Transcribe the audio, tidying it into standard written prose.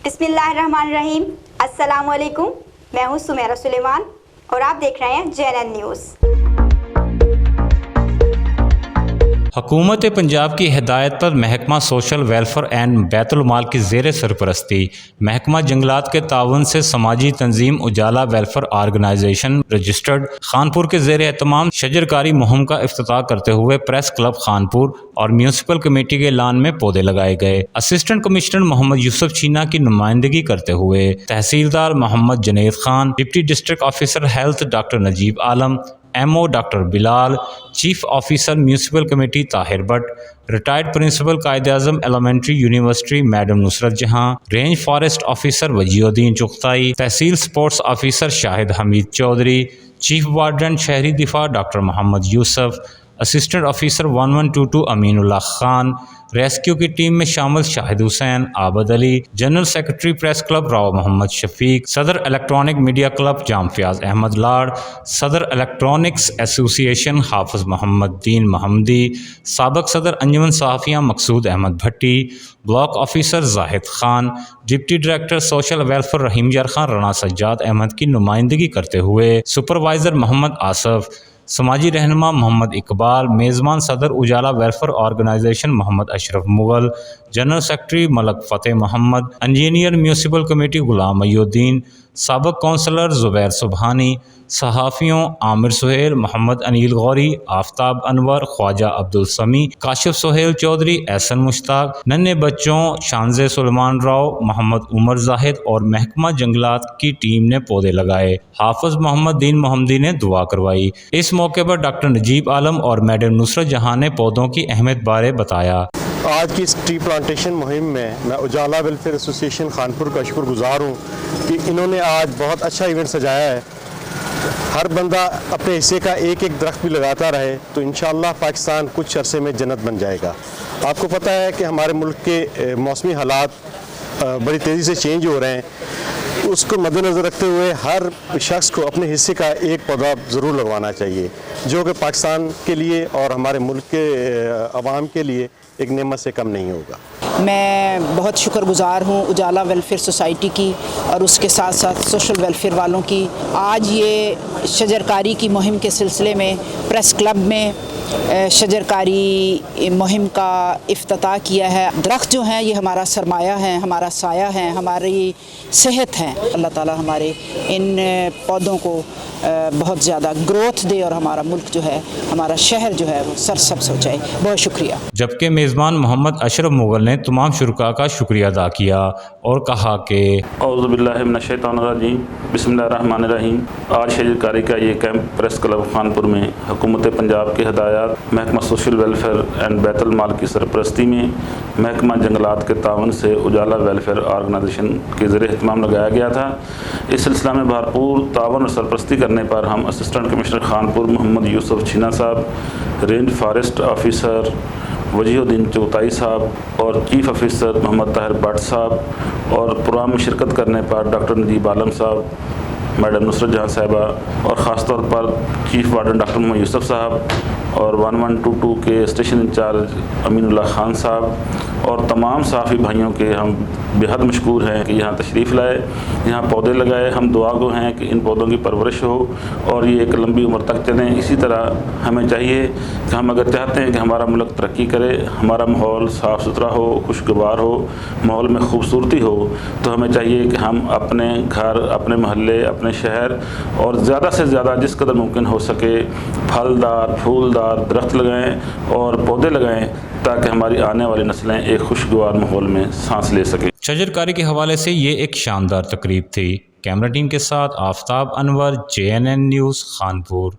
बिस्मिल्लाहिर्रहमानिर्रहीम। अस्सलाम वालेकुम। मैं हूँ सुमेरा सुलेमान और आप देख रहे हैं JNN न्यूज़। हुकूमत पंजाब की हिदायत पर महकमा सोशल वेलफेयर एंड बैतुल माल की ज़ेर सरपरस्ती महकमा जंगलात के ताउन से समाजी तंजीम उजाला वेलफेयर आर्गनाइजेशन रजिस्टर्ड खानपुर के ज़ेर एहतमाम शजरकारी मुहिम का इफ्तिताह करते हुए प्रेस क्लब खानपुर और म्यूनसिपल कमेटी के लान में पौधे लगाए गए। असिस्टेंट कमिश्नर मोहम्मद यूसुफ चीना की नुमाइंदगी करते हुए तहसीलदार Mohammad Junaid Khan, deputy district officer health doctor Najeeb Alam, MO doctor Bilal, chief officer municipal committee Tahir Bhatt, retired principal Quaid-e-Azam elementary university madam Nusrat Jahan, range forest officer Wajiuddin Chughtai, तहसील sports officer Shahid Hameed Chaudhry, chief warden शहरी दिफा doctor Mohammad Yusuf, assistant officer 1122 Aminullah Khan, rescue की टीम में शामिल Shahid Hussain, Abid Ali, general secretary press club Rao Mohammad Shafiq, सदर electronic media club जाम फयाज अहमद लाड़, सदर electronics association हाफिज मोहम्मद दीन महमदी, साबक सदर अंजुमन सहाफ़ियाँ Maqsood Ahmad Bhatti, block officer Zahid Khan, deputy director social welfare Rahim Yar Khan Rana Sajjad Ahmad की नुमाइंदगी करते हुए सुपरवाइज़र मोहम्मद आसफ, समाजी रहनुमा मोहम्मद इकबाल, मेज़बान सदर Ujala welfare organisation Mohammad Ashraf Mughal, general secretary Malik Fateh Mohammad, engineer municipal committee Ghulam Mohiuddin, साबक कौंसलर ज़ुबैर सुबहानी, सहाफ़ियों आमिर सुहेल, मोहम्मद अनील गौरी, आफ्ताब अनवर, ख्वाजा अब्दुल समी, काशिफ सुहेल चौधरी, एहसन मुश्ताक, नन्हे बच्चों शानज़े सुलेमान राव, मोहम्मद उमर जाहिद और महकमा जंगलात की टीम ने पौधे लगाए। हाफिज मोहम्मद दीन मोहम्मदी ने दुआ करवाई। इस मौके पर डॉक्टर नजीब आलम और मैडम नुसरत जहां ने पौधों की अहमियत बारे बताया। आज की इस ट्री प्लांटेशन मुहिम में मैं उजाला वेलफेयर एसोसिएशन खानपुर का शुक्रगुजार हूँ कि इन्होंने आज बहुत अच्छा इवेंट सजाया है। हर बंदा अपने हिस्से का एक एक दरख्त भी लगाता रहे तो इंशाअल्लाह पाकिस्तान कुछ अरसे में जन्नत बन जाएगा। आपको पता है कि हमारे मुल्क के मौसमी हालात बड़ी तेज़ी से चेंज हो रहे हैं, उसको मद्देनज़र रखते हुए हर शख्स को अपने हिस्से का एक पौधा ज़रूर लगवाना चाहिए, जो कि पाकिस्तान के लिए और हमारे मुल्क के अवाम के लिए एक नेमत से कम नहीं होगा। मैं बहुत शुक्रगुजार हूँ उजाला वेलफेयर सोसाइटी की और उसके साथ साथ सोशल वेलफेयर वालों की। आज ये शजरकारी की मुहिम के सिलसिले में प्रेस क्लब में शजरकारी मुहिम का इफ्तिताह किया है। दरख्त जो हैं ये हमारा सरमाया है, हमारा साया है, हमारी सेहत है। अल्लाह ताला हमारे इन पौधों को बहुत ज़्यादा ग्रोथ दे और हमारा मुल्क जो है, हमारा शहर जो है वो सरसब्ज़ हो जाए। बहुत शुक्रिया। जबकि मेज़बान मोहम्मद अशरफ मुगल ने तमाम शुरका का शुक्रिया अदा किया और कहा कि औज़ु बिल्लाहि मिनश शैतानिर रजीम, बिस्मिल्लाहिर्रहमानिर्रहीम। आज शजरकारी का ये कैंप प्रेस क्लब खानपुर में हुकूमत पंजाब के हदायत महकमा सोशल वेलफेयर एंड बैतुल माल की सरपरस्ती में महकमा जंगलात के तावन से उजाला वेलफेयर ऑर्गेनाइजेशन के ज़रिए एहतमाम लगाया गया था। इस सिलसिला में भरपूर तावन और सरपरस्ती करने पर हम असिस्टेंट कमिश्नर खानपुर मोहम्मद यूसुफ चीना साहब, range forest officer Wajiuddin Chughtai साहब और चीफ ऑफिसर मोहम्मद ताहिर भट्ट साहब और प्रोग्राम में शिरकत करने पर डॉक्टर नजीब आलम साहब, मैडम नुसरत जहां साहिबा और ख़ास तौर पर chief warden doctor Mohammad Yusuf साहब और 1122 के स्टेशन इंचार्ज अमीनुल्लाह खान साहब और तमाम सहाफ़ी भाइयों के हम बेहद मशकूर हैं कि यहाँ तशरीफ़ लाए, यहाँ पौधे लगाए। हम दुआ गो हैं कि इन पौधों की परवरिश हो और ये एक लंबी उम्र तक चलें। इसी तरह हमें चाहिए कि हम अगर चाहते हैं कि हमारा मुल्क तरक्की करे, हमारा माहौल साफ़ सुथरा हो, खुशगवार हो, माहौल में खूबसूरती हो, तो हमें चाहिए कि हम अपने घर, अपने महल्ले, अपने शहर और ज़्यादा से ज़्यादा जिस कदर मुमकिन हो सके फलदार फूलदार दरख्त लगाएँ और पौधे लगाएँ ताकि हमारी आने वाली नस्लें एक खुशगवार माहौल में सांस ले सकें। शजरकारी के हवाले से ये एक शानदार तकरीब थी। कैमरा टीम के साथ आफ्ताब अनवर, JNN न्यूज़ खानपुर।